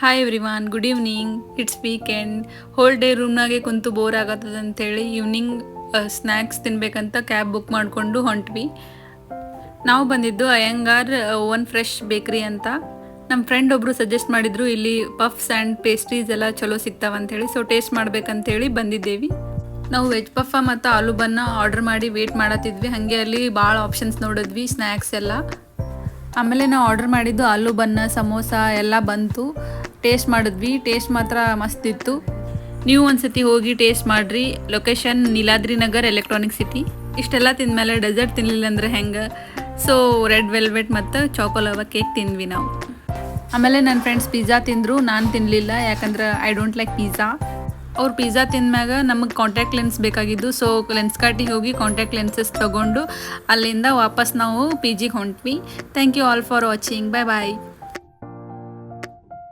Hi everyone, good evening. It's weekend. Whole day ರೂಮ್ನಾಗೆ ಕುಂತು bore ಆಗತ್ತದ ಅಂಥೇಳಿ ಈವ್ನಿಂಗ್ ಸ್ನ್ಯಾಕ್ಸ್ ತಿನ್ಬೇಕಂತ ಕ್ಯಾಬ್ ಬುಕ್ ಮಾಡಿಕೊಂಡು ಹೊಂಟ್ವಿ. ನಾವು ಬಂದಿದ್ದು ಅಯ್ಯಂಗಾರ್ ಓವನ್ ಫ್ರೆಶ್ ಬೇಕ್ರಿ ಅಂತ. ನಮ್ಮ ಫ್ರೆಂಡ್ ಒಬ್ಬರು ಸಜೆಸ್ಟ್ ಮಾಡಿದ್ರು, ಇಲ್ಲಿ ಪಫ್ಸ್ ಆ್ಯಂಡ್ ಪೇಸ್ಟ್ರೀಸ್ ಎಲ್ಲ ಚಲೋ ಸಿಗ್ತಾವಂಥೇಳಿ. ಸೊ ಟೇಸ್ಟ್ ಮಾಡ್ಬೇಕಂತೇಳಿ ಬಂದಿದ್ದೇವೆ. ನಾವು ವೆಜ್ ಪಫ ಮತ್ತು ಆಲೂ ಬನ್ನ ಆರ್ಡರ್ ಮಾಡಿ ವೇಟ್ ಮಾಡತ್ತಿದ್ವಿ. ಹಾಗೆ ಅಲ್ಲಿ ಭಾಳ ಆಪ್ಷನ್ಸ್ ನೋಡಿದ್ವಿ, ಸ್ನ್ಯಾಕ್ಸ್ ಎಲ್ಲ. ಆಮೇಲೆ ನಾವು ಆರ್ಡರ್ ಮಾಡಿದ್ದು ಆಲೂ ಬನ್ನ, ಸಮೋಸ ಎಲ್ಲ ಬಂತು. ಟೇಸ್ಟ್ ಮಾಡಿದ್ವಿ. ಟೇಸ್ಟ್ ಮಾತ್ರ ಮಸ್ತ್ ಇತ್ತು. ನೀವು ಒಂದ್ಸತಿ ಹೋಗಿ ಟೇಸ್ಟ್ ಮಾಡಿರಿ. Location Neeladri Nagar, electronic city. ಇಷ್ಟೆಲ್ಲ ತಿಂದಮೇಲೆ ಡೆಸರ್ಟ್ ತಿನ್ನಲಿಲ್ಲ ಅಂದರೆ ಹೆಂಗೆ? ಸೊ ರೆಡ್ ವೆಲ್ವೆಟ್ ಮತ್ತು ಚಾಕೋಲವ ಕೇಕ್ ತಿಂದ್ವಿ ನಾವು. ಆಮೇಲೆ ನನ್ನ ಫ್ರೆಂಡ್ಸ್ ಪಿಜ್ಜಾ ತಿಂದರು, ನಾನು ತಿನ್ನಲಿಲ್ಲ. ಯಾಕಂದ್ರೆ ಐ ಡೋಂಟ್ ಲೈಕ್ ಪಿಜ್ಜಾ. ಅವ್ರು ಪಿಜ್ಜಾ ತಿಂದ್ಮ್ಯಾಗ ನಮಗೆ ಕಾಂಟ್ಯಾಕ್ಟ್ ಲೆನ್ಸ್ ಬೇಕಾಗಿದ್ದು. ಸೊ ಲೆನ್ಸ್ ಕಾರ್ಟಿಗೆ ಹೋಗಿ ಕಾಂಟ್ಯಾಕ್ಟ್ ಲೆನ್ಸಸ್ ತೊಗೊಂಡು ಅಲ್ಲಿಂದ ವಾಪಸ್ ನಾವು ಪಿ ಜಿಗೆ ಹೊಂಟ್ವಿ. Thank you all for watching. Bye bye.